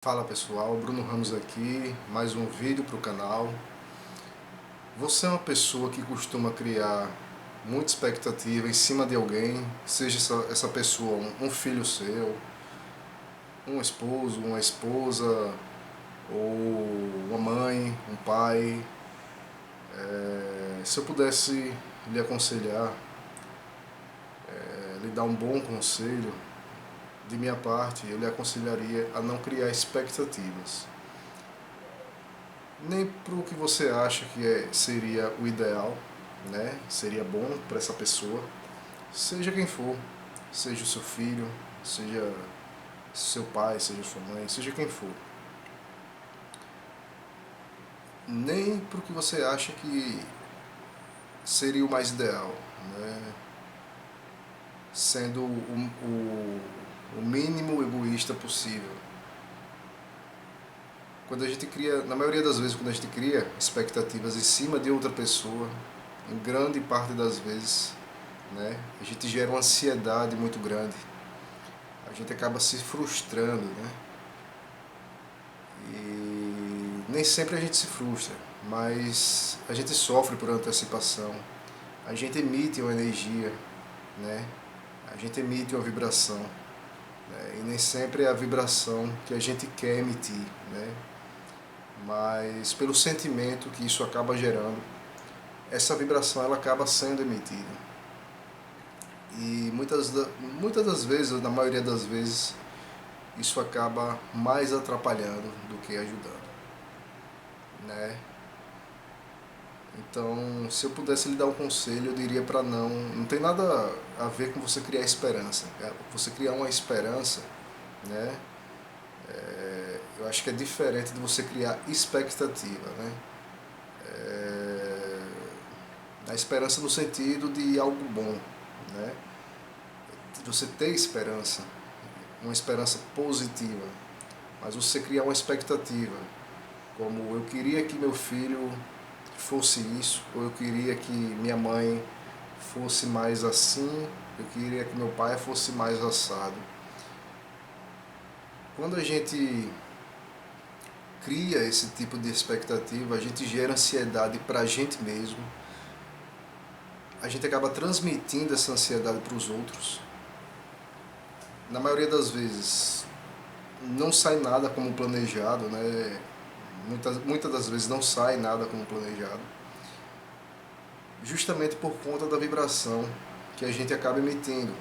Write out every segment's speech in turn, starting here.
Fala pessoal, Bruno Ramos aqui, mais um vídeo para o canal. Você é uma pessoa que costuma criar muita expectativa em cima de alguém, seja essa pessoa um filho seu, um esposo, uma esposa, ou uma mãe, um pai. Se eu pudesse lhe aconselhar, lhe dar um bom conselho, de minha parte, eu lhe aconselharia a não criar expectativas. Nem para o que você acha que seria o ideal, né? Seria bom para essa pessoa, seja quem for, seja o seu filho, seja seu pai, seja sua mãe, seja quem for. Nem para o que você acha que seria o mais ideal, né? Sendo o mínimo egoísta possível. Quando a gente cria, na maioria das vezes, quando a gente cria expectativas em cima de outra pessoa, em grande parte das vezes, né, a gente gera uma ansiedade muito grande. A gente acaba se frustrando, né? E nem sempre a gente se frustra, mas a gente sofre por antecipação. A gente emite uma energia, né? A gente emite uma vibração, né? E nem sempre é a vibração que a gente quer emitir, né? Mas pelo sentimento que isso acaba gerando, essa vibração ela acaba sendo emitida. E muitas das vezes, na maioria das vezes, isso acaba mais atrapalhando do que ajudando, né? Então, se eu pudesse lhe dar um conselho, eu diria para não tem nada a ver com você criar esperança. Você criar uma esperança, né? Eu acho que é diferente de você criar expectativa, né? A esperança no sentido de algo bom, né? De você ter esperança, uma esperança positiva, mas você criar uma expectativa, como eu queria que meu filho fosse isso, ou eu queria que minha mãe fosse mais assim, eu queria que meu pai fosse mais assado. Quando a gente cria esse tipo de expectativa, a gente gera ansiedade para a gente mesmo, a gente acaba transmitindo essa ansiedade para os outros. Na maioria das vezes não sai nada como planejado, né? Muitas das vezes não sai nada como planejado, justamente por conta da vibração que a gente acaba emitindo,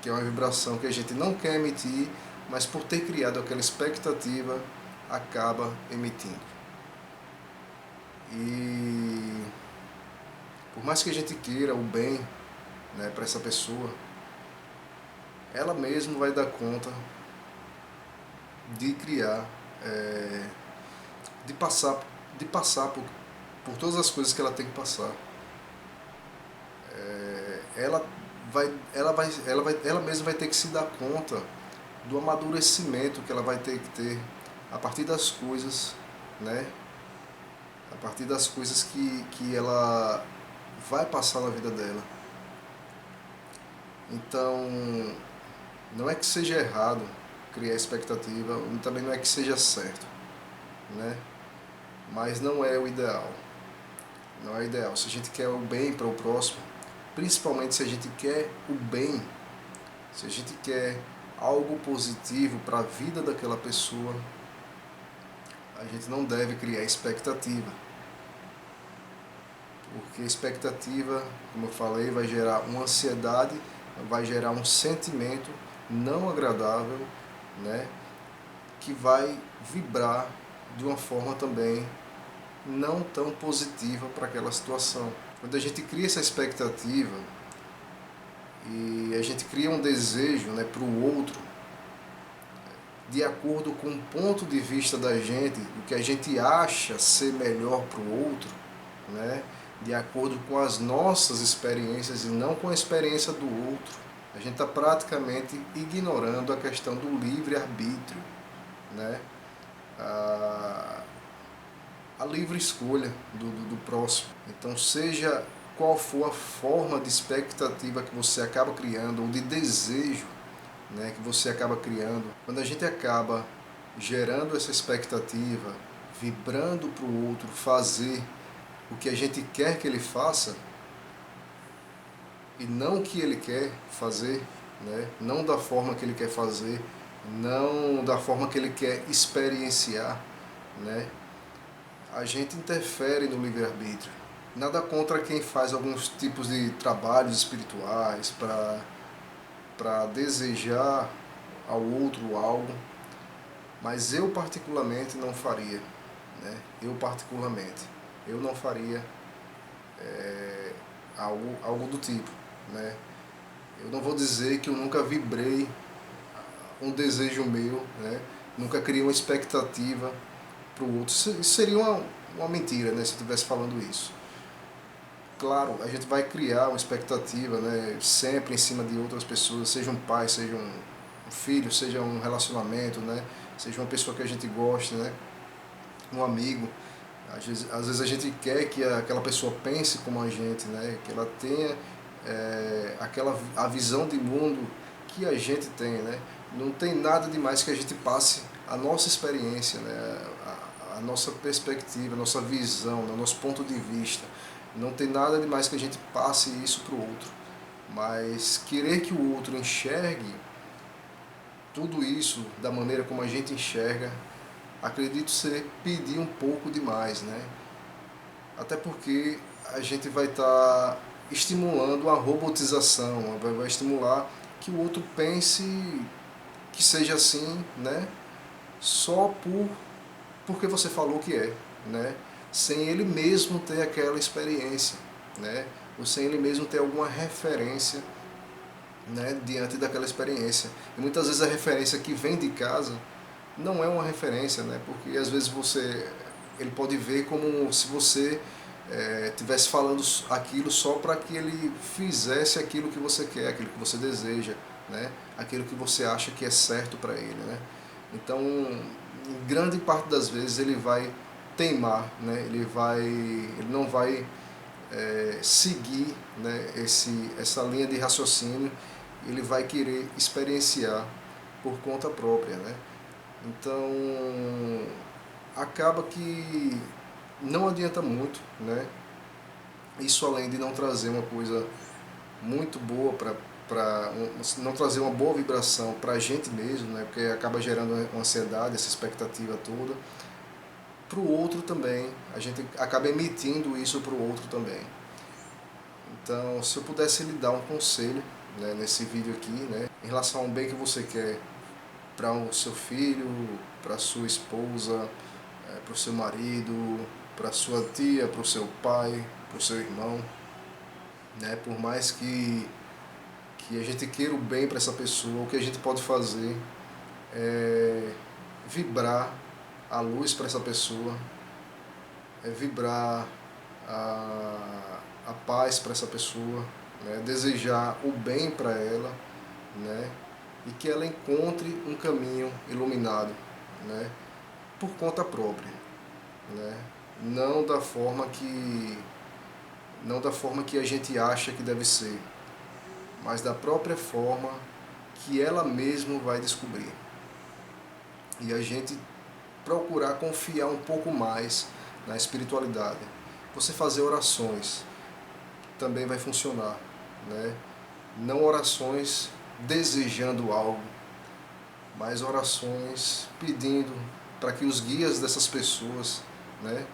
que é uma vibração que a gente não quer emitir, mas por ter criado aquela expectativa, acaba emitindo. E por mais que a gente queira o bem, né, para essa pessoa, ela mesma vai dar conta de criar, de passar, de passar por todas as coisas que ela tem que passar. Ela mesma vai ter que se dar conta do amadurecimento que ela vai ter que ter a partir das coisas, né? A partir das coisas que ela vai passar na vida dela. Então, não é que seja errado criar expectativa, também não é que seja certo, né? Mas não é o ideal. Não é o ideal. Se a gente quer o bem para o próximo, principalmente se a gente quer o bem, se a gente quer algo positivo para a vida daquela pessoa, a gente não deve criar expectativa. Porque expectativa, como eu falei, vai gerar uma ansiedade, vai gerar um sentimento não agradável, né? Que vai vibrar de uma forma também não tão positiva para aquela situação. Quando a gente cria essa expectativa e a gente cria um desejo, né, para o outro, de acordo com o ponto de vista da gente, o que a gente acha ser melhor para o outro, né, de acordo com as nossas experiências e não com a experiência do outro, a gente está praticamente ignorando a questão do livre-arbítrio, né, a livre escolha do próximo. Então, seja qual for a forma de expectativa que você acaba criando, ou de desejo, né, que você acaba criando, quando a gente acaba gerando essa expectativa, vibrando para o outro fazer o que a gente quer que ele faça e não o que ele quer fazer, né? Não da forma que ele quer fazer, não da forma que ele quer experienciar, né? A gente interfere no livre-arbítrio. Nada contra quem faz alguns tipos de trabalhos espirituais para desejar ao outro algo, mas eu particularmente não faria, né? Eu não faria algo do tipo, né? Eu não vou dizer que eu nunca vibrei um desejo meu, né? Nunca criei uma expectativa para o outro. Isso seria uma mentira, né? Se eu estivesse falando isso. Claro, a gente vai criar uma expectativa, né? Sempre em cima de outras pessoas, seja um pai, seja um filho, seja um relacionamento, né? Seja uma pessoa que a gente goste, né? Um amigo. Às vezes a gente quer que aquela pessoa pense como a gente, né? Que ela tenha a visão de mundo que a gente tem, né? Não tem nada demais que a gente passe a nossa experiência, né? A nossa perspectiva, a nossa visão, o nosso ponto de vista. Não tem nada demais que a gente passe isso para o outro. Mas querer que o outro enxergue tudo isso da maneira como a gente enxerga, acredito ser pedir um pouco demais, né? Até porque a gente vai estar estimulando a robotização, vai estimular que o outro pense que seja assim, né? Só porque você falou que é, né? Sem ele mesmo ter aquela experiência, né? Ou sem ele mesmo ter alguma referência, né, diante daquela experiência. E muitas vezes a referência que vem de casa não é uma referência, né? Porque às vezes ele pode ver como se você estivesse falando aquilo só para que ele fizesse aquilo que você quer, aquilo que você deseja, né? Aquilo que você acha que é certo para ele, né? Então, em grande parte das vezes ele vai teimar, né? Ele não vai seguir, né, essa linha de raciocínio, ele vai querer experienciar por conta própria, né? Então, acaba que não adianta muito, né? Isso além de não trazer uma coisa muito boa não trazer uma boa vibração para a gente mesmo, né? Porque acaba gerando uma ansiedade, essa expectativa toda. Para o outro também, a gente acaba emitindo isso para o outro também. Então, se eu pudesse lhe dar um conselho, né, nesse vídeo aqui, né, em relação ao bem que você quer para o seu filho, para a sua esposa, para o seu marido, para a sua tia, para o seu pai, para o seu irmão, né, por mais que a gente queira o bem para essa pessoa, o que a gente pode fazer é vibrar a luz para essa pessoa, é vibrar a paz para essa pessoa, né? Desejar o bem para ela, né? E que ela encontre um caminho iluminado, né? Por conta própria, né? Não da forma que a gente acha que deve ser, mas da própria forma que ela mesma vai descobrir. E a gente procurar confiar um pouco mais na espiritualidade. Você fazer orações também vai funcionar, né? Não orações desejando algo, mas orações pedindo para que os guias dessas pessoas, né,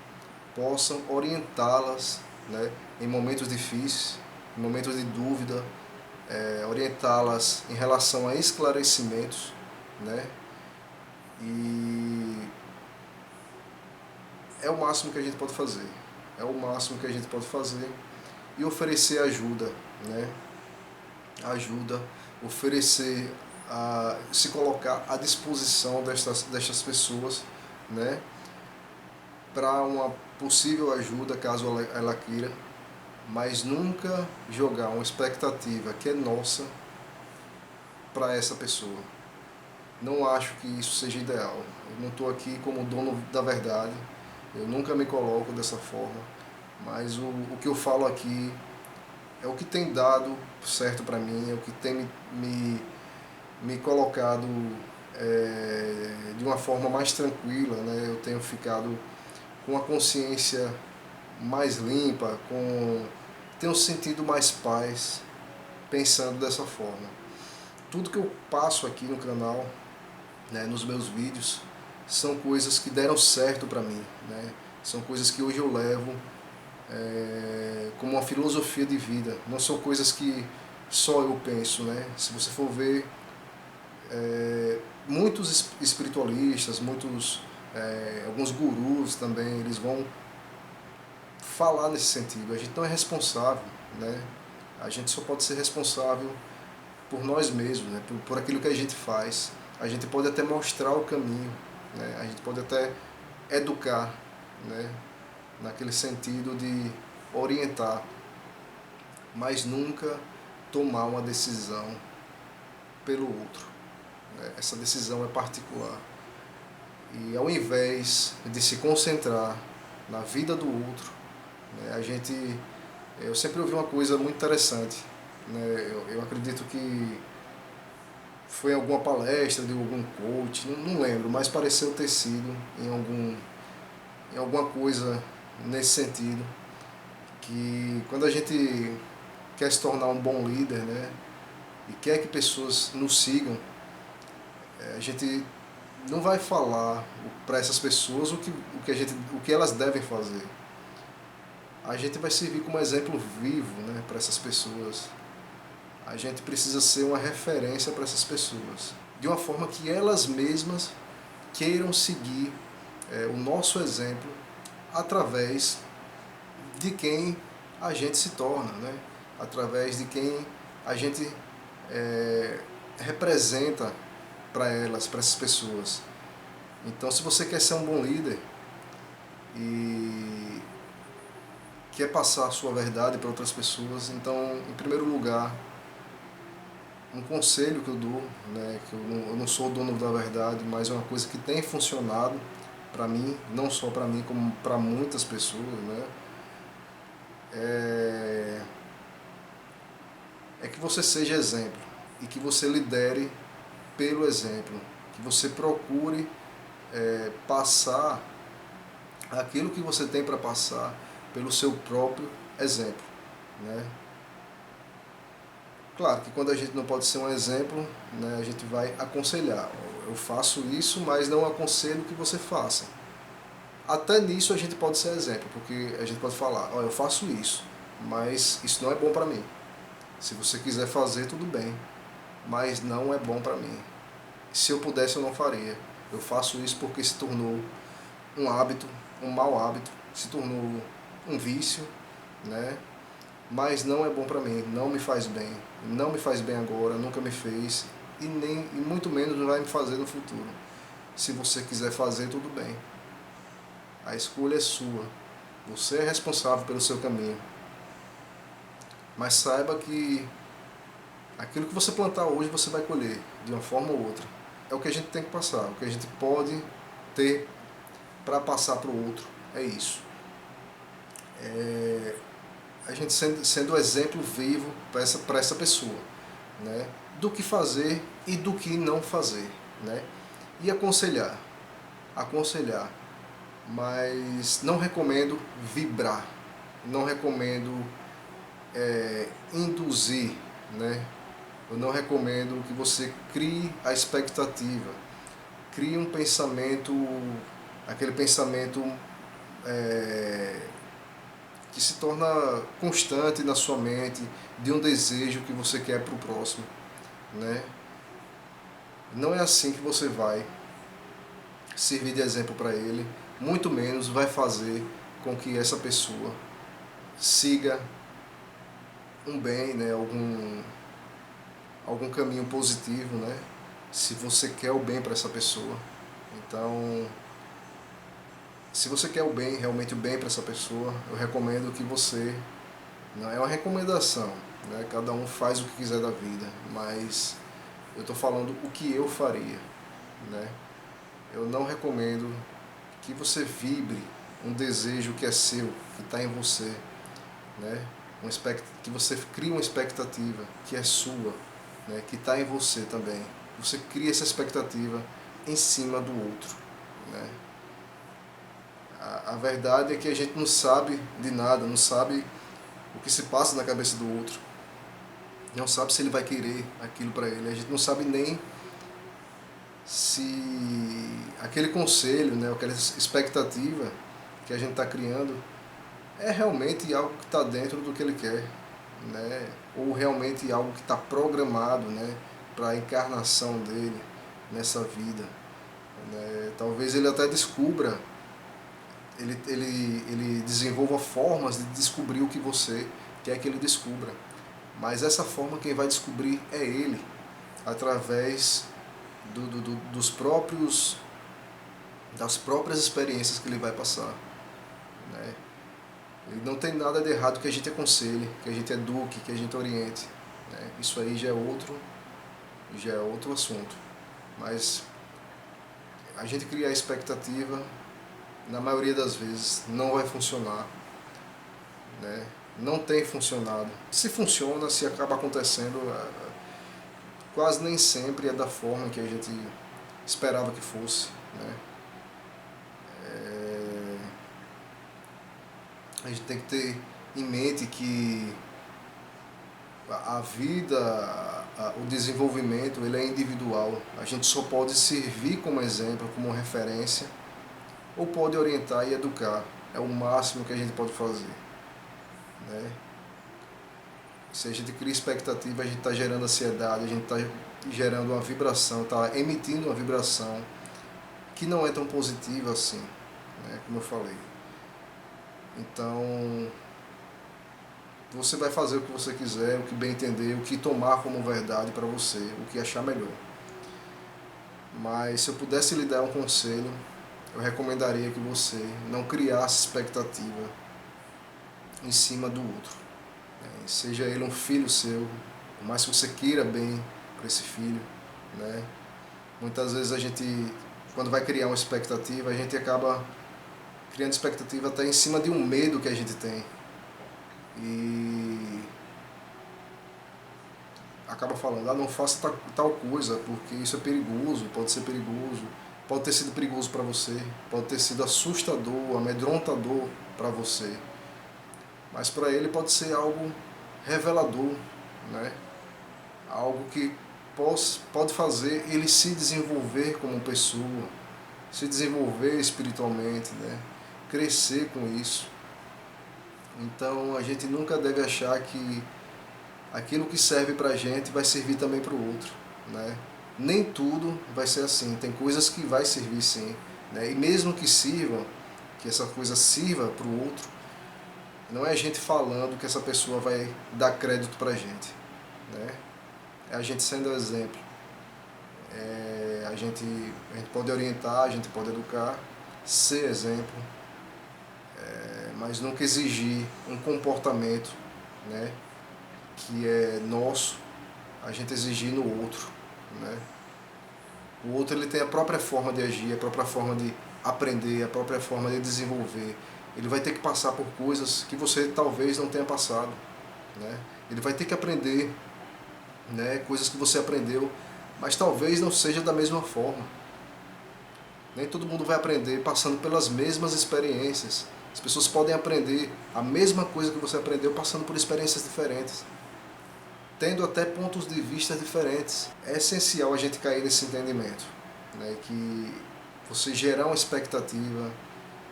possam orientá-las, né, em momentos difíceis, em momentos de dúvida, orientá-las em relação a esclarecimentos, né? E é o máximo que a gente pode fazer. É o máximo que a gente pode fazer e oferecer ajuda, né? Ajuda, oferecer, se colocar à disposição destas pessoas, né? Para uma possível ajuda, caso ela queira, mas nunca jogar uma expectativa que é nossa para essa pessoa. Não acho que isso seja ideal. Eu não estou aqui como dono da verdade, eu nunca me coloco dessa forma, mas o que eu falo aqui é o que tem dado certo para mim, é o que tem me colocado de uma forma mais tranquila, né? Eu tenho ficado com a consciência mais limpa, tenho sentido mais paz pensando dessa forma. Tudo que eu passo aqui no canal, né, nos meus vídeos, são coisas que deram certo para mim, né? São coisas que hoje eu levo como uma filosofia de vida. Não são coisas que só eu penso, né? Se você for ver, muitos espiritualistas, alguns gurus também, eles vão falar nesse sentido. A gente não é responsável, né? A gente só pode ser responsável por nós mesmos, né? por aquilo que a gente faz. A gente pode até mostrar o caminho, né? A gente pode até educar, né? Naquele sentido de orientar, mas nunca tomar uma decisão pelo outro, né? Essa decisão é particular. E ao invés de se concentrar na vida do outro, né, eu sempre ouvi uma coisa muito interessante, né? Eu acredito que foi em alguma palestra de algum coach, não lembro, mas pareceu ter sido em alguma coisa nesse sentido, que quando a gente quer se tornar um bom líder, né, e quer que pessoas nos sigam, a gente não vai falar para essas pessoas o que elas devem fazer. A gente vai servir como exemplo vivo, né, para essas pessoas. A gente precisa ser uma referência para essas pessoas, de uma forma que elas mesmas queiram seguir o nosso exemplo através de quem a gente se torna, né? Através de quem a gente representa para elas, para essas pessoas. Então, se você quer ser um bom líder e quer passar a sua verdade para outras pessoas, então, em primeiro lugar, um conselho que eu dou, né, que eu não sou o dono da verdade, mas é uma coisa que tem funcionado para mim, não só para mim, como para muitas pessoas, né, é que você seja exemplo e que você lidere pelo exemplo, que você procure passar aquilo que você tem para passar pelo seu próprio exemplo, né? Claro que quando a gente não pode ser um exemplo, né, a gente vai aconselhar. Eu faço isso, mas não aconselho que você faça. Até nisso a gente pode ser exemplo, porque a gente pode falar, eu faço isso, mas isso não é bom para mim. Se você quiser fazer, tudo bem, mas não é bom para mim. Se eu pudesse, eu não faria. Eu faço isso porque se tornou um hábito, um mau hábito, se tornou um vício, né? Mas não é bom para mim, não me faz bem agora, nunca me fez e muito menos vai me fazer no futuro. Se você quiser fazer, tudo bem. A escolha é sua. Você é responsável pelo seu caminho. Mas saiba que aquilo que você plantar hoje você vai colher, de uma forma ou outra. É o que a gente tem que passar, o que a gente pode ter para passar para o outro. É isso. A gente sendo exemplo vivo para essa pessoa, né? Do que fazer e do que não fazer, né? E aconselhar, mas não recomendo vibrar, não recomendo induzir, né? Eu não recomendo que você crie a expectativa, crie um pensamento, aquele pensamento que se torna constante na sua mente, de um desejo que você quer para o próximo, né? Não é assim que você vai servir de exemplo para ele, muito menos vai fazer com que essa pessoa siga um bem, né? Algum caminho positivo, né? Se você quer o bem para essa pessoa. Então, se você quer o bem, realmente o bem para essa pessoa, eu recomendo que você, não é uma recomendação, né? Cada um faz o que quiser da vida, mas eu estou falando o que eu faria, né? Eu não recomendo que você vibre um desejo que é seu, que está em você, né? Que você crie uma expectativa que é sua, né? Que está em você também. você cria essa expectativa em cima do outro, né? A verdade é que a gente não sabe de nada, não sabe o que se passa na cabeça do outro, não sabe se ele vai querer aquilo para ele, a gente não sabe nem se aquele conselho, né, aquela expectativa que a gente está criando é realmente algo que está dentro do que ele quer, né, ou realmente algo que está programado, né, para a encarnação dele nessa vida, né? Talvez ele até descubra, ele desenvolva formas de descobrir o que você quer que ele descubra, mas essa forma quem vai descobrir é ele, através das próprias experiências que ele vai passar, né? E não tem nada de errado que a gente aconselhe, que a gente eduque, que a gente oriente, né? Isso aí já é outro assunto. Mas a gente criar expectativa, na maioria das vezes, não vai funcionar, né? Não tem funcionado. Se funciona, se acaba acontecendo, quase nem sempre é da forma que a gente esperava que fosse, né? A gente tem que ter em mente que a vida, o desenvolvimento, ele é individual. A gente só pode servir como exemplo, como referência, ou pode orientar e educar. É o máximo que a gente pode fazer, né? Se a gente cria expectativa, a gente está gerando ansiedade, a gente está gerando uma vibração, está emitindo uma vibração que não é tão positiva assim, né? Como eu falei. Então, você vai fazer o que você quiser, o que bem entender, o que tomar como verdade para você, o que achar melhor. Mas se eu pudesse lhe dar um conselho, eu recomendaria que você não criasse expectativa em cima do outro, né? Seja ele um filho seu, por mais que você queira bem para esse filho, né? Muitas vezes a gente, quando vai criar uma expectativa, a gente acaba criando expectativa até em cima de um medo que a gente tem. E acaba falando, não faça tal coisa, porque isso é perigoso, pode ser perigoso, pode ter sido perigoso para você, pode ter sido assustador, amedrontador para você. Mas para ele pode ser algo revelador, né? Algo que pode fazer ele se desenvolver como pessoa, se desenvolver espiritualmente, né? Crescer com isso. Então a gente nunca deve achar que aquilo que serve para a gente vai servir também para o outro, né? Nem tudo vai ser assim, tem coisas que vai servir sim, né? E mesmo que sirva, que essa coisa sirva para o outro, não é a gente falando que essa pessoa vai dar crédito para a gente, né? É a gente sendo exemplo. A gente pode orientar, a gente pode educar, ser exemplo, mas nunca exigir um comportamento, né, que é nosso, a gente exigir no outro, né? O outro ele tem a própria forma de agir, a própria forma de aprender, a própria forma de desenvolver. Ele vai ter que passar por coisas que você talvez não tenha passado, né? Ele vai ter que aprender, né, coisas que você aprendeu, mas talvez não seja da mesma forma. Nem todo mundo vai aprender passando pelas mesmas experiências. As pessoas podem aprender a mesma coisa que você aprendeu passando por experiências diferentes, tendo até pontos de vista diferentes. É essencial a gente cair nesse entendimento, né, que você gerar uma expectativa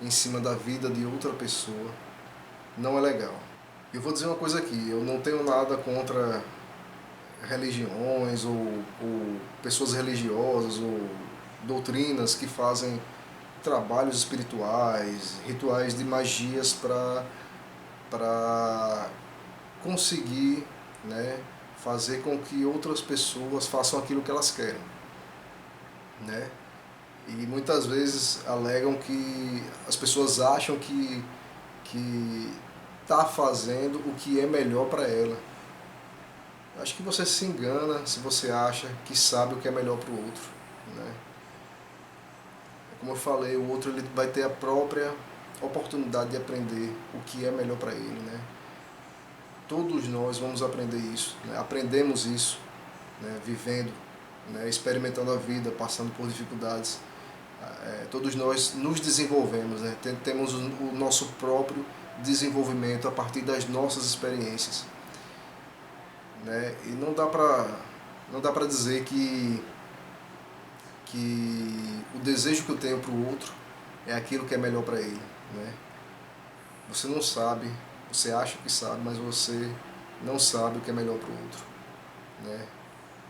em cima da vida de outra pessoa não é legal. Eu vou dizer uma coisa aqui, eu não tenho nada contra religiões ou pessoas religiosas ou doutrinas que fazem trabalhos espirituais, rituais de magias para conseguir, né, fazer com que outras pessoas façam aquilo que elas querem, né? E muitas vezes alegam que as pessoas acham que está fazendo o que é melhor para ela. Acho que você se engana se você acha que sabe o que é melhor para o outro, né? Como eu falei, o outro ele vai ter a própria oportunidade de aprender o que é melhor para ele, né? Todos nós vamos aprender isso, né? Aprendemos isso, né, vivendo né, experimentando a vida, passando por dificuldades. Todos nós nos desenvolvemos, né? Temos o nosso próprio desenvolvimento a partir das nossas experiências, né? E não dá para dizer que o desejo que eu tenho para o outro é aquilo que é melhor para ele, né? Você não sabe, você acha que sabe, mas você não sabe o que é melhor para o outro, né?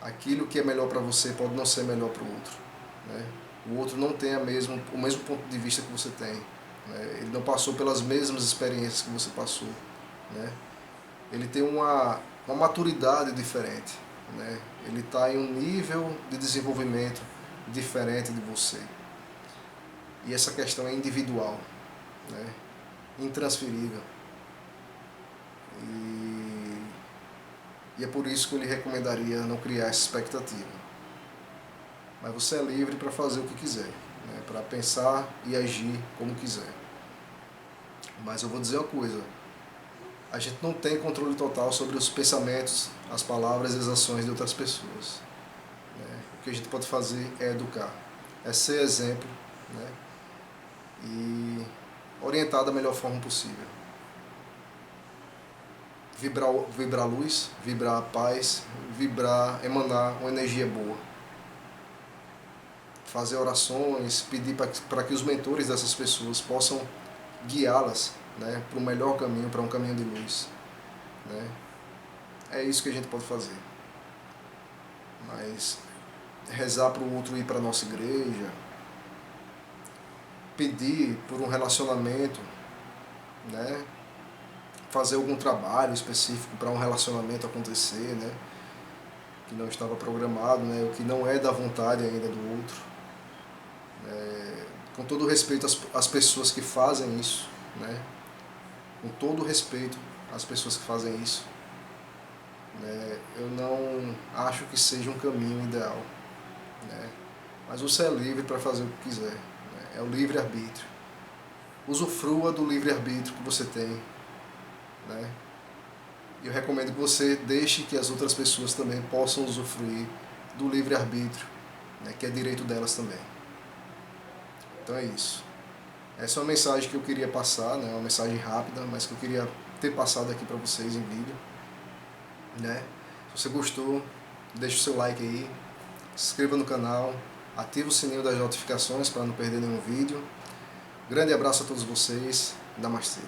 Aquilo que é melhor para você pode não ser melhor para o outro, né? O outro não tem o mesmo ponto de vista que você tem, né? Ele não passou pelas mesmas experiências que você passou, né? Ele tem uma maturidade diferente, né? Ele está em um nível de desenvolvimento diferente de você. E essa questão é individual, né? Intransferível. E é por isso que eu lhe recomendaria não criar essa expectativa. Mas você é livre para fazer o que quiser, né? Para pensar e agir como quiser. Mas eu vou dizer uma coisa, a gente não tem controle total sobre os pensamentos, as palavras e as ações de outras pessoas, né? O que a gente pode fazer é educar, é ser exemplo, né? E orientar da melhor forma possível. Vibrar luz, vibrar paz, emanar uma energia boa. Fazer orações, pedir para que os mentores dessas pessoas possam guiá-las, né, para o melhor caminho, para um caminho de luz, né? É isso que a gente pode fazer. Mas rezar para o outro ir para a nossa igreja, pedir por um relacionamento, né, fazer algum trabalho específico para um relacionamento acontecer, né, que não estava programado, né, o que não é da vontade ainda do outro. Com todo respeito às pessoas que fazem isso, né, com todo respeito às pessoas que fazem isso, né, eu não acho que seja um caminho ideal, né, mas você é livre para fazer o que quiser, né, é o livre-arbítrio. Usufrua do livre-arbítrio que você tem, né? Eu recomendo que você deixe que as outras pessoas também possam usufruir do livre-arbítrio, né, que é direito delas também. Então é isso. Essa é uma mensagem que eu queria passar, né, uma mensagem rápida, mas que eu queria ter passado aqui para vocês em vídeo, né? Se você gostou, deixa o seu like aí, se inscreva no canal, ative o sininho das notificações para não perder nenhum vídeo. Grande abraço a todos vocês, Namastê.